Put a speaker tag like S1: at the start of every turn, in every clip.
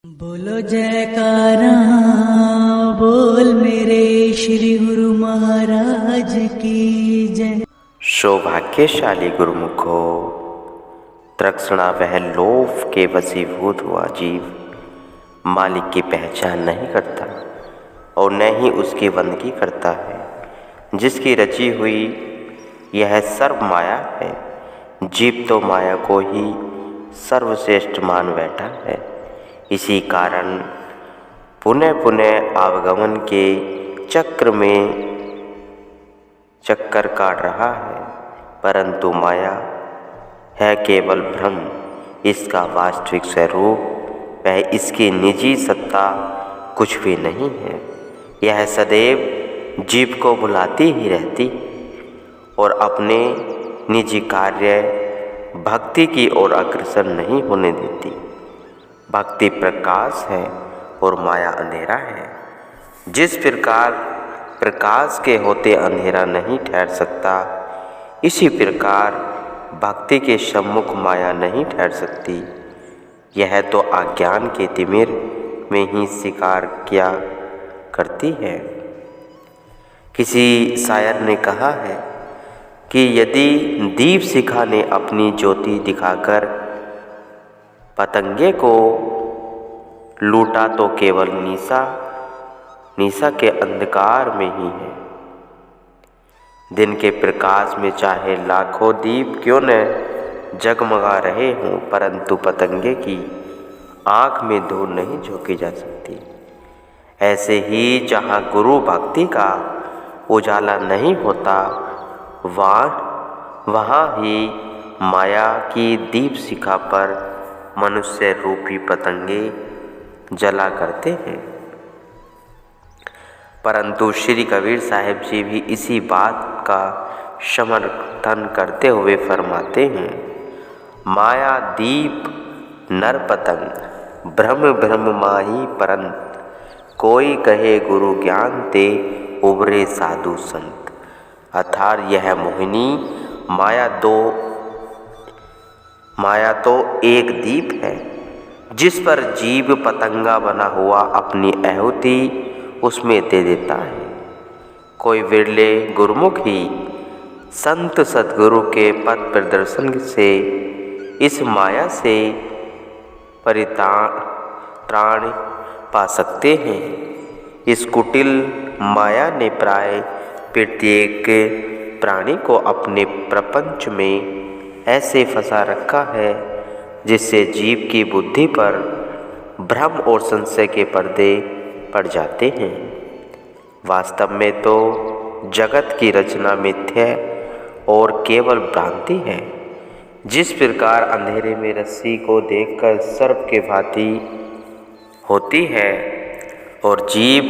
S1: बोलो जयकारा बोल मेरे श्री गुरु महाराज की जय।
S2: सौभाग्यशाली गुरुमुखो, तृष्णा वह लोभ के वशीभूत हुआ जीव मालिक की पहचान नहीं करता और न ही उसकी बंदगी करता है। जिसकी रची हुई यह सर्व माया है, जीव तो माया को ही सर्वश्रेष्ठ मान बैठा है। इसी कारण पुनः पुनः आवागमन के चक्र में चक्कर काट रहा है, परंतु माया है केवल भ्रम। इसका वास्तविक स्वरूप वह इसकी निजी सत्ता कुछ भी नहीं है। यह सदैव जीव को बुलाती ही रहती और अपने निजी कार्य भक्ति की ओर अग्रसर नहीं होने देती। भक्ति प्रकाश है और माया अंधेरा है। जिस प्रकार प्रकाश के होते अंधेरा नहीं ठहर सकता, इसी प्रकार भक्ति के सम्मुख माया नहीं ठहर सकती। यह तो अज्ञान के तिमिर में ही शिकार किया करती है। किसी शायर ने कहा है कि यदि दीप शिखा ने अपनी ज्योति दिखाकर पतंगे को लूटा तो केवल निशा के अंधकार में ही है। दिन के प्रकाश में चाहे लाखों दीप क्यों न जगमगा रहे हों, परंतु पतंगे की आँख में धूल नहीं झोंकी जा सकती। ऐसे ही जहाँ गुरु भक्ति का उजाला नहीं होता, वहाँ ही माया की दीप शिखा पर मनुष्य रूपी पतंगे जला करते हैं। परंतु श्री कबीर साहिब जी भी इसी बात का समर्थन करते हुए फरमाते हैं, माया दीप नर पतंग भ्रम भ्रम माही परंत, कोई कहे गुरु ज्ञान ते उबरे साधु संत। अर्थात यह मोहिनी माया तो एक दीप है जिस पर जीव पतंगा बना हुआ अपनी आहुति उसमें दे देता है। कोई विरले गुरुमुख ही संत सद्गुरु के पथ प्रदर्शन से इस माया से परित्राण पा सकते हैं। इस कुटिल माया ने प्राय प्रत्येक प्राणी को अपने प्रपंच में ऐसे फंसा रखा है जिससे जीव की बुद्धि पर भ्रम और संशय के पर्दे पड़ जाते हैं। वास्तव में तो जगत की रचना मिथ्या और केवल भ्रांति है। जिस प्रकार अंधेरे में रस्सी को देखकर सर्प के भांति होती है और जीव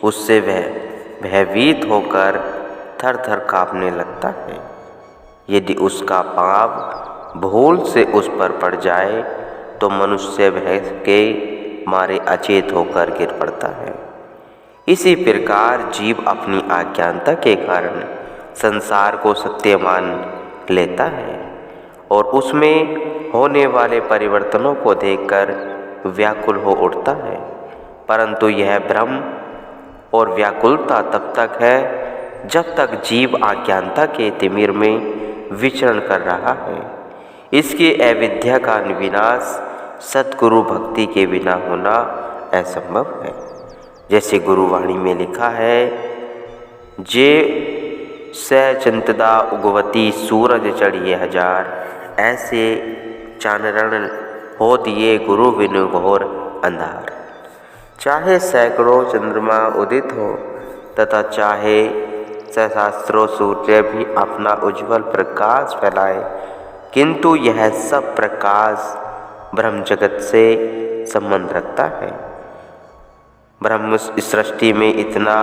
S2: उससे भयभीत होकर थर थर काँपने लगता है। यदि उसका पाँव भूल से उस पर पड़ जाए तो मनुष्य भय के मारे अचेत होकर गिर पड़ता है। इसी प्रकार जीव अपनी अज्ञानता के कारण संसार को सत्य मान लेता है और उसमें होने वाले परिवर्तनों को देखकर व्याकुल हो उठता है। परंतु यह भ्रम और व्याकुलता तब तक है जब तक जीव अज्ञानता के तिमिर में विचरण कर रहा है। इसकी अविद्या का विनाश सद्गुरु भक्ति के बिना होना असंभव है। जैसे गुरुवाणी में लिखा है, जे चिंतदा उगवती सूरज चढ़िए हजार, ऐसे चानरण हो दिए गुरु बिनु घोर अंधार। चाहे सैकड़ों चंद्रमा उदित हो तथा चाहे सहस्त्रों सूर्य भी अपना उज्जवल प्रकाश फैलाए, किंतु यह सब प्रकाश ब्रह्म जगत से संबंध रखता है। ब्रह्म सृष्टि में इतना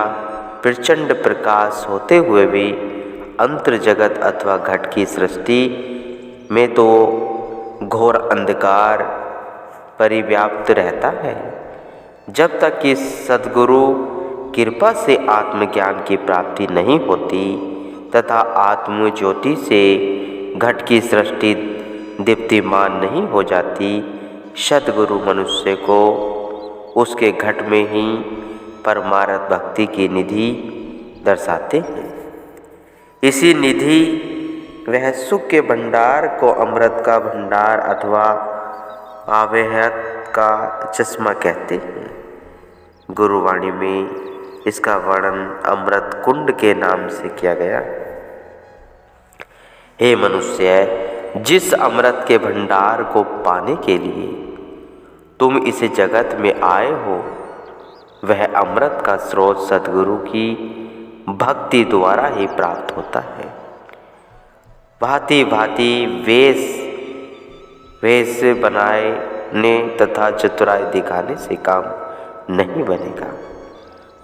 S2: प्रचंड प्रकाश होते हुए भी अंतर जगत अथवा घट की सृष्टि में तो घोर अंधकार परिव्याप्त रहता है। जब तक कि सद्गुरु कृपा से आत्मज्ञान की प्राप्ति नहीं होती तथा आत्म ज्योति से घट की सृष्टि दीप्तिमान नहीं हो जाती, सद्गुरु मनुष्य को उसके घट में ही परमार्थ भक्ति की निधि दर्शाते हैं। इसी निधि वह सुख के भंडार को अमृत का भंडार अथवा आवेहत का चश्मा कहते हैं। गुरुवाणी में इसका वर्णन अमृत कुंड के नाम से किया गया। हे मनुष्य, जिस अमृत के भंडार को पाने के लिए तुम इस जगत में आए हो, वह अमृत का स्रोत सद्गुरु की भक्ति द्वारा ही प्राप्त होता है। भांति भांति वेश बनाने तथा चतुराई दिखाने से काम नहीं बनेगा,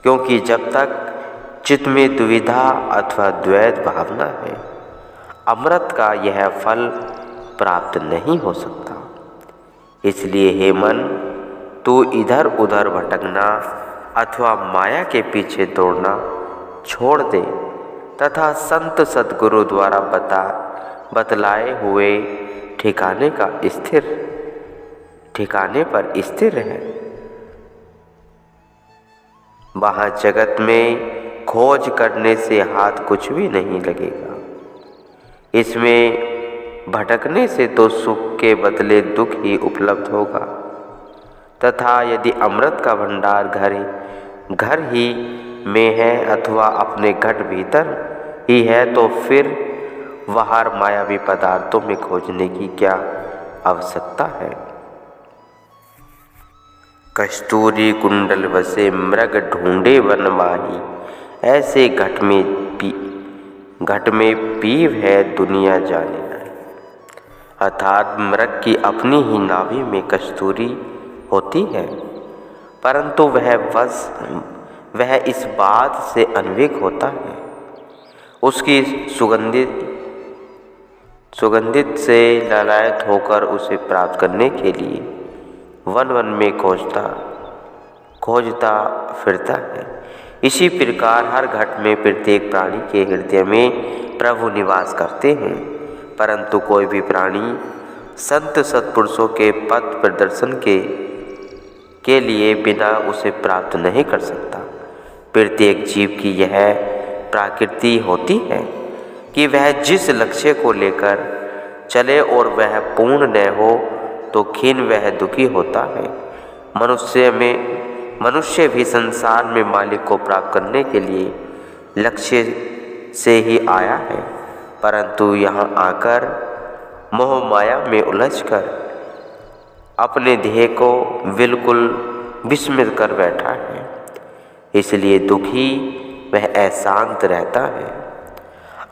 S2: क्योंकि जब तक चित्त में दुविधा अथवा द्वैत भावना है, अमृत का यह फल प्राप्त नहीं हो सकता। इसलिए हे मन, तू इधर उधर भटकना अथवा माया के पीछे दौड़ना छोड़ दे तथा संत सद्गुरु द्वारा बतलाए हुए ठिकाने पर स्थिर है। वहाँ जगत में खोज करने से हाथ कुछ भी नहीं लगेगा। इसमें भटकने से तो सुख के बदले दुख ही उपलब्ध होगा तथा यदि अमृत का भंडार घर ही में है अथवा अपने घट भीतर ही है, तो फिर बाहर मायावी पदार्थों में खोजने की क्या आवश्यकता है। कस्तूरी कुंडल बसे मृग ढूंढे वन माही, ऐसे घट में पीव है दुनिया जाने नहीं। अर्थात मृग की अपनी ही नाभि में कस्तूरी होती है, परंतु वह इस बात से अनभिज्ञ होता है। उसकी सुगंधित से लालायित होकर उसे प्राप्त करने के लिए वन वन में खोजता फिरता है। इसी प्रकार हर घट में प्रत्येक प्राणी के हृदय में प्रभु निवास करते हैं, परंतु कोई भी प्राणी संत सत्पुरुषों के पथ प्रदर्शन के लिए बिना उसे प्राप्त नहीं कर सकता। प्रत्येक जीव की यह प्रकृति होती है कि वह जिस लक्ष्य को लेकर चले और वह पूर्ण न हो तो खीन वह दुखी होता है। मनुष्य भी संसार में मालिक को प्राप्त करने के लिए लक्ष्य से ही आया है, परंतु यहाँ आकर मोह माया में उलझकर अपने ध्येय को बिल्कुल विस्मृत कर बैठा है। इसलिए दुखी वह अशांत रहता है।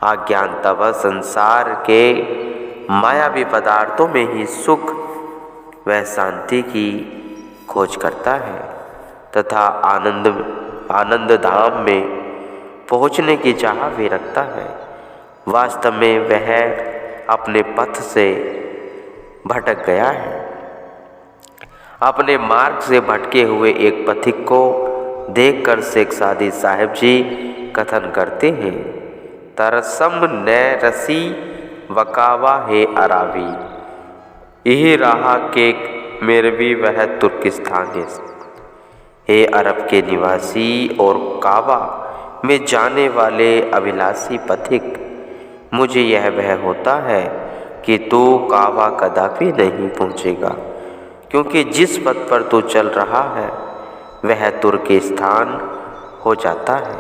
S2: अज्ञानतावश संसार के मायावी पदार्थों में ही सुख वह शांति की खोज करता है तथा आनंद धाम में पहुँचने की चाह भी रखता है। वास्तव में वह अपने पथ से भटक गया है। अपने मार्ग से भटके हुए एक पथिक को देखकर शेख सादी साहिब जी कथन करते हैं, तरसम न रसी वकावा है अरावी, यही राह के मेरवी वह तुर्किस्तान है। हे अरब के निवासी और काबा में जाने वाले अभिलाषी पथिक, मुझे यह भय होता है कि तू काबा कदापि नहीं पहुँचेगा, क्योंकि जिस पथ पर तू चल रहा है वह तुर्किस्तान हो जाता है।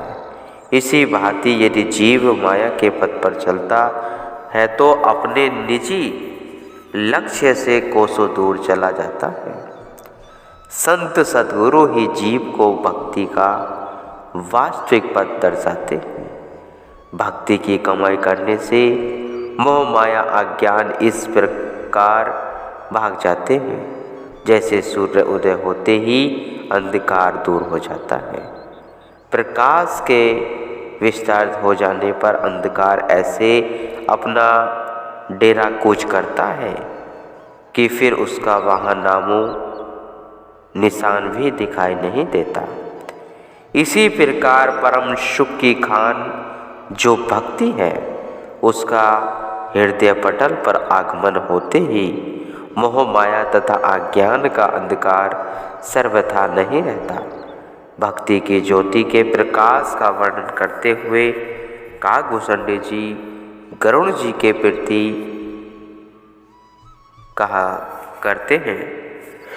S2: इसी भांति यदि जीव माया के पथ पर चलता है तो अपने निजी लक्ष्य से कोसों दूर चला जाता है। संत सद्गुरु ही जीव को भक्ति का वास्तविक पथ दर्शाते हैं। भक्ति की कमाई करने से मोह माया अज्ञान इस प्रकार भाग जाते हैं जैसे सूर्य उदय होते ही अंधकार दूर हो जाता है। प्रकाश के विस्तार हो जाने पर अंधकार ऐसे अपना डेरा कूच करता है कि फिर उसका वहाँ नामो निशान भी दिखाई नहीं देता। इसी प्रकार परम सुख की खान जो भक्ति है, उसका हृदय पटल पर आगमन होते ही मोह माया तथा अज्ञान का अंधकार सर्वथा नहीं रहता। भक्ति की ज्योति के प्रकाश का वर्णन करते हुए काकभूषण जी गरुड़ जी के प्रति कहा करते हैं,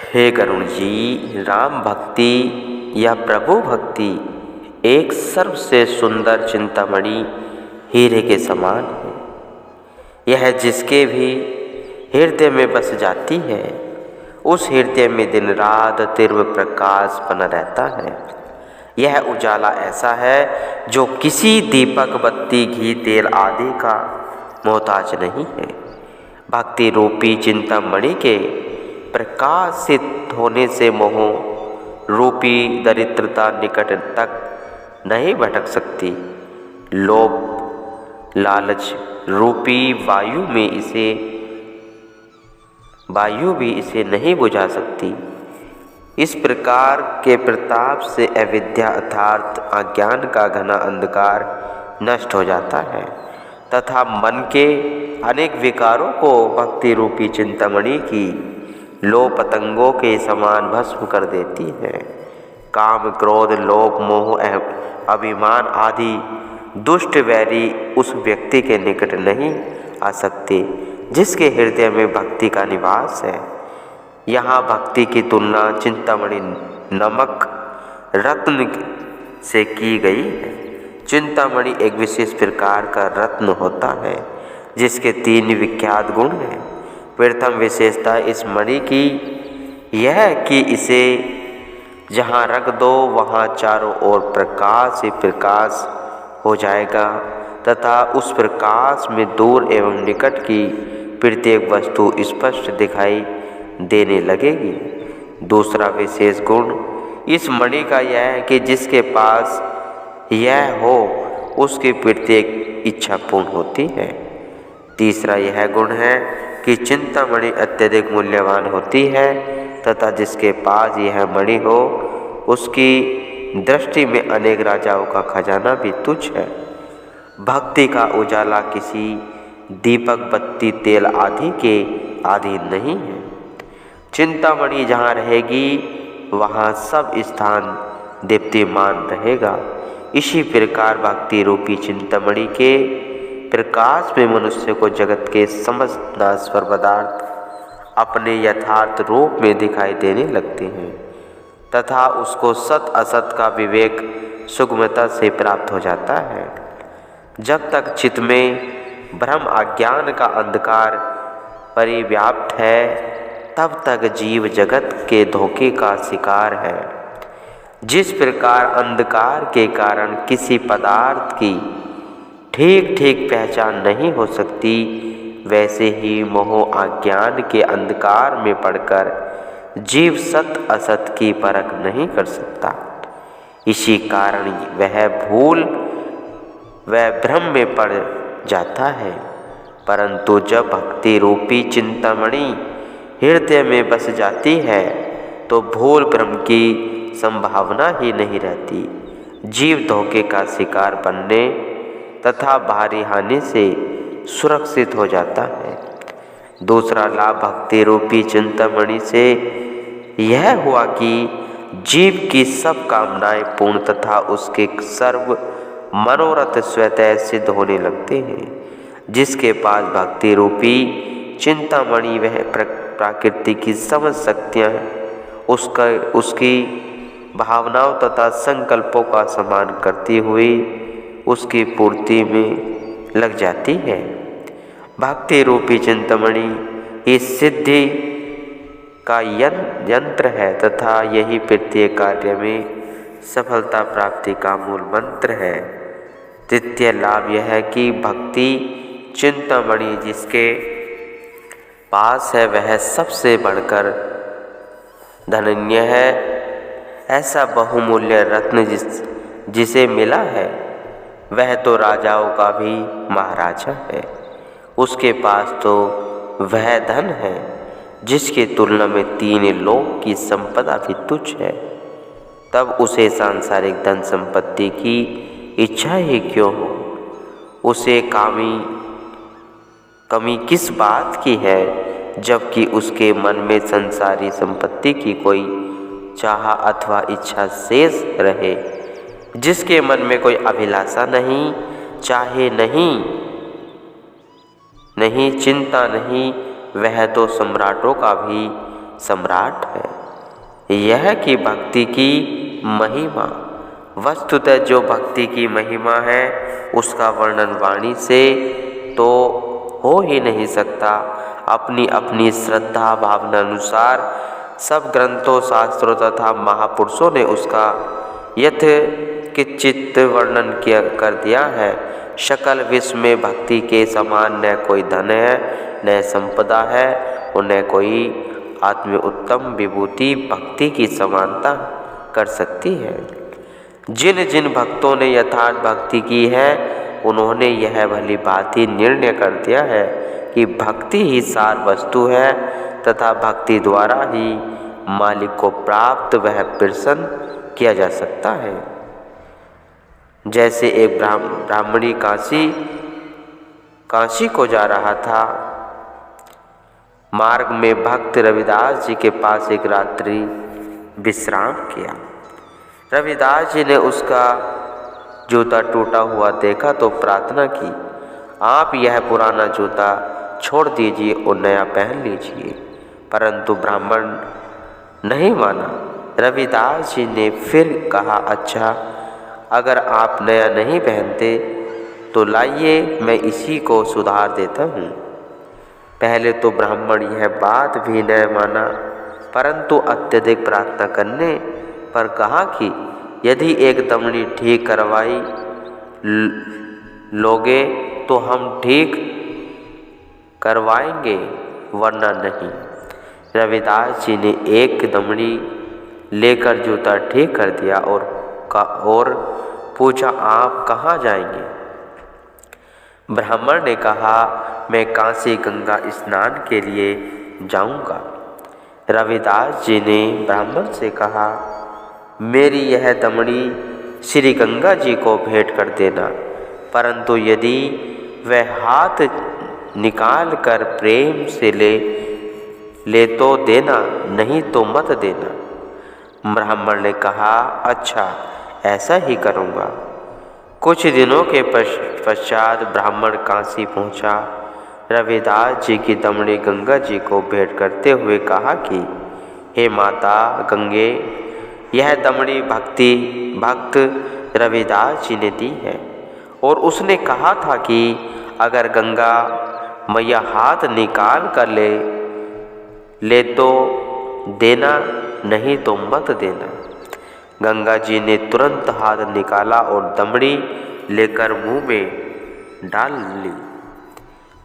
S2: हे गरुड़ जी, राम भक्ति या प्रभु भक्ति एक सर्वसे सुंदर चिंतामणि हीरे के समान है। यह जिसके भी हृदय में बस जाती है, उस हृदय में दिन रात तीव्र प्रकाश बना रहता है। यह उजाला ऐसा है जो किसी दीपक, बत्ती, घी, तेल आदि का मोहताज नहीं है। भक्ति रूपी चिंतामणि के प्रकाशित होने से मोह रूपी दरिद्रता निकट तक नहीं भटक सकती। लोभ, लालच रूपी वायु भी इसे नहीं बुझा सकती। इस प्रकार के प्रताप से अविद्या अर्थात अज्ञान का घना अंधकार नष्ट हो जाता है तथा मन के अनेक विकारों को भक्ति रूपी चिंतामणि की लो पतंगों के समान भस्म कर देती है। काम, क्रोध, लोभ, मोह, अभिमान आदि दुष्ट वैरी उस व्यक्ति के निकट नहीं आ सकते जिसके हृदय में भक्ति का निवास है। यहाँ भक्ति की तुलना चिंतामणि नमक रत्न से की गई है। चिंतामणि एक विशेष प्रकार का रत्न होता है जिसके 3 विख्यात गुण हैं। प्रथम विशेषता इस मणि की यह कि इसे जहाँ रख दो वहाँ चारों ओर प्रकाश ही प्रकाश हो जाएगा तथा उस प्रकाश में दूर एवं निकट की प्रत्येक वस्तु स्पष्ट दिखाई देने लगेगी। दूसरा विशेष गुण इस मणि का यह है कि जिसके पास यह हो उसकी प्रत्येक इच्छा पूर्ण होती है। तीसरा यह गुण है कि चिंतामणि अत्यधिक मूल्यवान होती है तथा जिसके पास यह मणि हो उसकी दृष्टि में अनेक राजाओं का खजाना भी तुच्छ है। भक्ति का उजाला किसी दीपक, बत्ती, तेल आदि के अधीन नहीं है। चिंतामणि जहाँ रहेगी वहाँ सब स्थान दीप्तिमान रहेगा। इसी प्रकार भक्ति रूपी चिंतामणि के प्रकाश में मनुष्य को जगत के समस्त नाश्वर पदार्थ अपने यथार्थ रूप में दिखाई देने लगते हैं तथा उसको सत असत का विवेक सुगमता से प्राप्त हो जाता है। जब तक चित्त में भ्रम अज्ञान का अंधकार परिव्याप्त है तब तक जीव जगत के धोखे का शिकार है। जिस प्रकार अंधकार के कारण किसी पदार्थ की ठीक ठीक पहचान नहीं हो सकती, वैसे ही मोह अज्ञान के अंधकार में पड़कर जीव सत असत की परख नहीं कर सकता। इसी कारण वह भ्रम में पड़ जाता है। परंतु जब भक्ति रूपी चिंतामणि हृदय में बस जाती है तो भूल भ्रम की संभावना ही नहीं रहती। जीव धोखे का शिकार बनने तथा भारी हानि से सुरक्षित हो जाता है। दूसरा लाभ भक्ति रूपी चिंतामणि से यह हुआ कि जीव की सब कामनाएं पूर्ण तथा उसके सर्व मनोरथ स्वतः सिद्ध होने लगते हैं। जिसके पास भक्ति रूपी चिंतामणि वह प्रकृति की समस्त शक्तियाँ उसकी भावनाओं तथा संकल्पों का सम्मान करती हुई उसकी पूर्ति में लग जाती है। भक्ति रूपी चिंतामणि इस सिद्धि का यंत्र है तथा यही प्रत्येक कार्य में सफलता प्राप्ति का मूल मंत्र है। तृतीय लाभ यह है कि भक्ति चिंतामणि जिसके पास है वह सबसे बढ़कर धन्य है। ऐसा बहुमूल्य रत्न जिसे मिला है वह तो राजाओं का भी महाराजा है। उसके पास तो वह धन है जिसकी तुलना में 3 लोक की संपदा भी तुच्छ है। तब उसे सांसारिक धन संपत्ति की इच्छा ही क्यों हो? उसे कमी किस बात की है जबकि उसके मन में संसारी संपत्ति की कोई चाह अथवा इच्छा शेष रहे। जिसके मन में कोई अभिलाषा नहीं, चाहे नहीं चिंता नहीं, वह तो सम्राटों का भी सम्राट है। यह कि भक्ति की महिमा, वस्तुतः जो भक्ति की महिमा है उसका वर्णन वाणी से तो हो ही नहीं सकता। अपनी अपनी श्रद्धा भावना अनुसार सब ग्रंथों, शास्त्रों तथा महापुरुषों ने उसका यथोचित वर्णन कर दिया है। सकल विश्व में भक्ति के समान न कोई धन है, न संपदा है और न कोई आत्म उत्तम विभूति भक्ति की समानता कर सकती है। जिन जिन भक्तों ने यथार्थ भक्ति की है उन्होंने यह भली भांति निर्णय कर दिया है कि भक्ति ही सार वस्तु है तथा भक्ति द्वारा ही मालिक को प्राप्त वह प्रसन्न किया जा सकता है। जैसे एक ब्राह्मणी काशी को जा रहा था। मार्ग में भक्त रविदास जी के पास एक रात्रि विश्राम किया। रविदास जी ने उसका जूता टूटा हुआ देखा तो प्रार्थना की, आप यह पुराना जूता छोड़ दीजिए और नया पहन लीजिए। परंतु ब्राह्मण नहीं माना। रविदास जी ने फिर कहा, अच्छा अगर आप नया नहीं पहनते तो लाइए मैं इसी को सुधार देता हूँ। पहले तो ब्राह्मण यह बात भी न माना, परंतु अत्यधिक प्रार्थना करने पर कहा कि यदि एक दमड़ी ठीक करवाई लोगे तो हम ठीक करवाएंगे, वरना नहीं। रविदास जी ने एक दमड़ी लेकर जूता ठीक कर दिया और पूछा, आप कहाँ जाएंगे? ब्राह्मण ने कहा, मैं काशी गंगा स्नान के लिए जाऊंगा। रविदास जी ने ब्राह्मण से कहा, मेरी यह दमड़ी श्री गंगा जी को भेंट कर देना, परंतु यदि वह हाथ निकाल कर प्रेम से ले तो देना, नहीं तो मत देना। ब्राह्मण ने कहा, अच्छा ऐसा ही करूँगा। कुछ दिनों के पश्चात ब्राह्मण काशी पहुँचा। रविदास जी की दमड़ी गंगा जी को भेंट करते हुए कहा कि हे माता गंगे, यह दमड़ी भक्त रविदास जी ने दी है और उसने कहा था कि अगर गंगा मैया हाथ निकाल कर ले तो देना, नहीं तो मत देना। गंगा जी ने तुरंत हाथ निकाला और दमड़ी लेकर मुंह में डाल ली।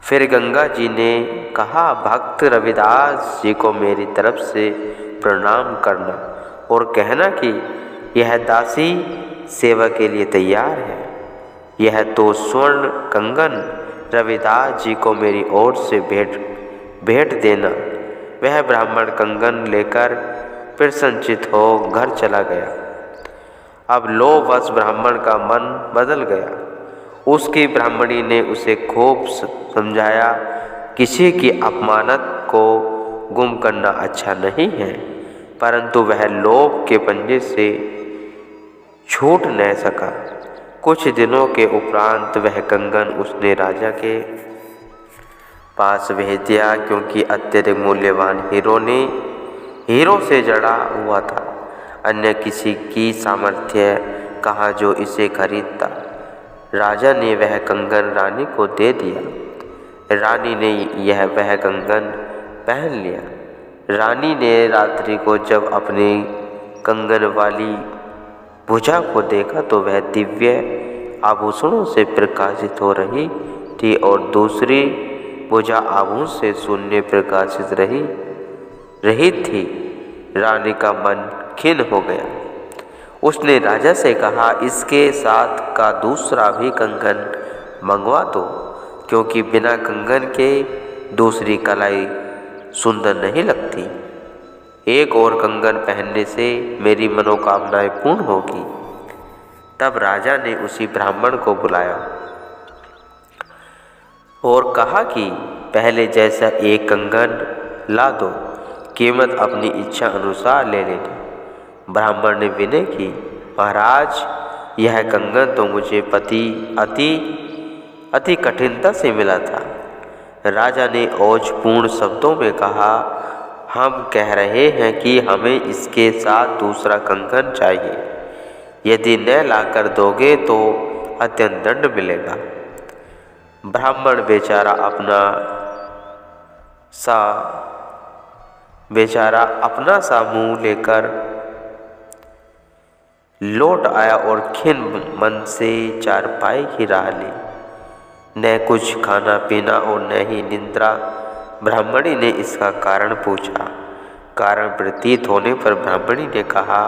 S2: फिर गंगा जी ने कहा, भक्त रविदास जी को मेरी तरफ से प्रणाम करना और कहना कि यह दासी सेवा के लिए तैयार है। यह तो स्वर्ण कंगन रविदास जी को मेरी ओर से भेंट देना। वह ब्राह्मण कंगन लेकर प्रसन्नचित्त हो घर चला गया। अब लोभवश ब्राह्मण का मन बदल गया। उसकी ब्राह्मणी ने उसे खूब समझाया, किसी की अपमानत को गुम करना अच्छा नहीं है, परंतु वह लोभ के पंजे से छूट न सका। कुछ दिनों के उपरांत वह कंगन उसने राजा के पास भेज दिया, क्योंकि अत्यधिक मूल्यवान हीरो से जड़ा हुआ था। अन्य किसी की सामर्थ्य कहाँ जो इसे खरीदता। राजा ने वह कंगन रानी को दे दिया। रानी ने वह कंगन पहन लिया। रानी ने रात्रि को जब अपनी कंगन वाली भुजा को देखा तो वह दिव्य आभूषणों से प्रकाशित हो रही थी और दूसरी भुजा आभूषण से शून्य प्रकाशित रही थी। रानी का मन खिन्न हो गया। उसने राजा से कहा, इसके साथ का दूसरा भी कंगन मंगवा दो, क्योंकि बिना कंगन के दूसरी कलाई सुंदर नहीं लगती। एक और कंगन पहनने से मेरी मनोकामनाएं पूर्ण होगी। तब राजा ने उसी ब्राह्मण को बुलाया और कहा कि पहले जैसा एक कंगन ला दो, कीमत अपनी इच्छा अनुसार ले लेना। ब्राह्मण ने विनय की, महाराज यह कंगन तो मुझे अति कठिनता से मिला था। राजा ने ओजपूर्ण शब्दों में कहा, हम कह रहे हैं कि हमें इसके साथ दूसरा कंगन चाहिए, यदि न लाकर दोगे तो अत्यंत दंड मिलेगा। ब्राह्मण बेचारा अपना सा मुंह लेकर लौट आया और खिन्न मन से चारपाई की राह ली। न कुछ खाना पीना और न ही निद्रा। ब्राह्मणी ने इसका कारण पूछा। कारण प्रतीत होने पर ब्राह्मणी ने कहा,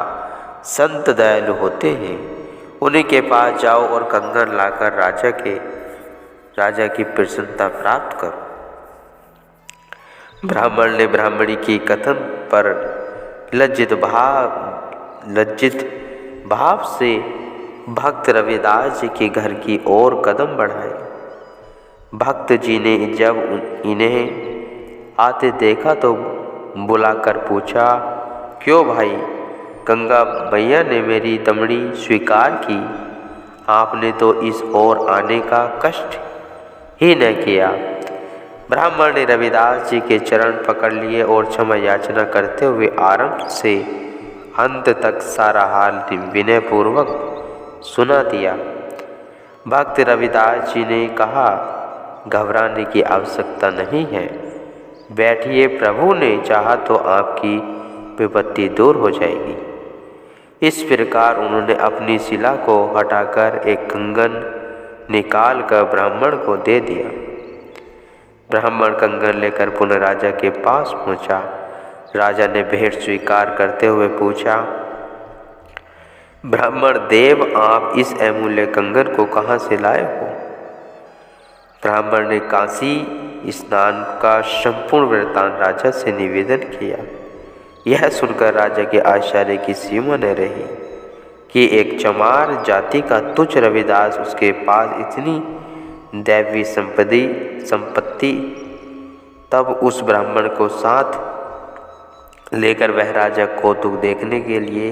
S2: संत दयालु होते हैं, उन्हीं के पास जाओ और कंगन लाकर राजा की प्रसन्नता प्राप्त करो। ब्राह्मण ने ब्राह्मणी की कथन पर लज्जित भाव से भक्त रविदास जी के घर की ओर कदम बढ़ाए। भक्त जी ने जब इन्हें आते देखा तो बुलाकर पूछा, क्यों भाई, गंगा मैया ने मेरी दमड़ी स्वीकार की, आपने तो इस ओर आने का कष्ट ही न किया। ब्राह्मण ने रविदास जी के चरण पकड़ लिए और क्षमा याचना करते हुए आरंभ से अंत तक सारा हाल विनय पूर्वक सुना दिया। भक्त रविदास जी ने कहा, घबराने की आवश्यकता नहीं है, बैठिए, प्रभु ने चाहा तो आपकी विपत्ति दूर हो जाएगी। इस प्रकार उन्होंने अपनी शिला को हटाकर एक कंगन निकाल कर ब्राह्मण को दे दिया। ब्राह्मण कंगन लेकर पुनः राजा के पास पहुंचा। राजा ने भेंट स्वीकार करते हुए पूछा, ब्राह्मण देव, आप इस अमूल्य कंगन को कहाँ से लाए हो? ब्राह्मण ने काशी स्नान का संपूर्ण वृत्तांत राजा से निवेदन किया। यह सुनकर राजा के आश्चर्य की सीमा न रही कि एक चमार जाति का तुच्छ रविदास उसके पास इतनी दैवी संपत्ति। तब उस ब्राह्मण को साथ लेकर वह राजा कौतुक देखने के लिए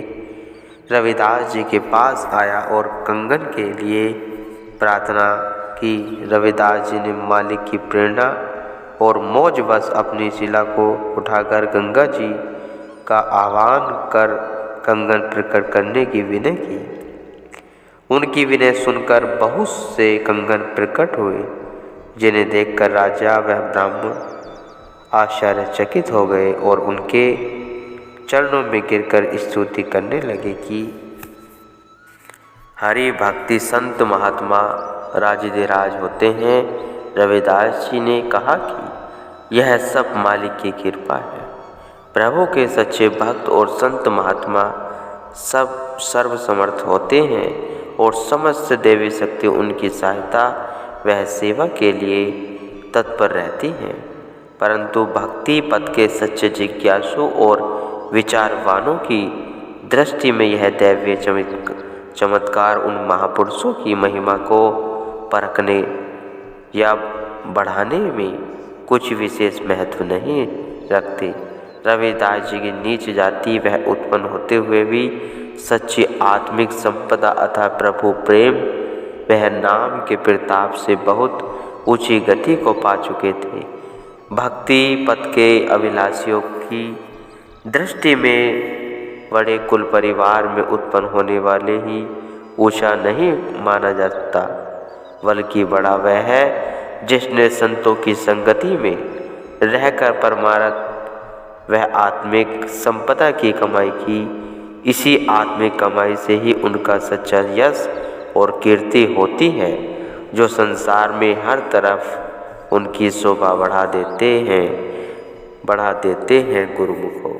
S2: रविदास जी के पास आया और कंगन के लिए प्रार्थना की। रविदास जी ने मालिक की प्रेरणा और मौजवश अपनी शिला को उठाकर गंगा जी का आह्वान कर कंगन प्रकट करने की विनय की। उनकी विनय सुनकर बहुत से कंगन प्रकट हुए, जिन्हें देखकर राजा व ब्राह्मण आश्चर्यचकित हो गए और उनके चरणों में गिरकर स्तुति करने लगे कि हरि भक्ति संत महात्मा राजिधिराज होते हैं। रविदास जी ने कहा कि यह सब मालिक की कृपा है। प्रभु के सच्चे भक्त और संत महात्मा सब सर्वसमर्थ होते हैं और समस्त देवी शक्ति उनकी सहायता वह सेवा के लिए तत्पर रहती हैं। परंतु भक्ति पथ के सच्चे जिज्ञासु और विचारवानों की दृष्टि में यह दैवीय चमत्कार उन महापुरुषों की महिमा को परखने या बढ़ाने में कुछ विशेष महत्व नहीं रखते। रविदास जी की नीच जाति वह उत्पन्न होते हुए भी सच्ची आत्मिक संपदा अथा प्रभु प्रेम वह नाम के प्रताप से बहुत ऊंची गति को पा चुके थे। भक्ति पथ के अभिलाषियों की दृष्टि में बड़े कुल परिवार में उत्पन्न होने वाले ही ऊंचा नहीं माना जाता, बल्कि बड़ा वह है जिसने संतों की संगति में रहकर परमार्थ वह आत्मिक संपदा की कमाई की। इसी आत्मिक कमाई से ही उनका सच्चा यश और कीर्ति होती है, जो संसार में हर तरफ उनकी शोभा बढ़ा देते हैं गुरुमुखों।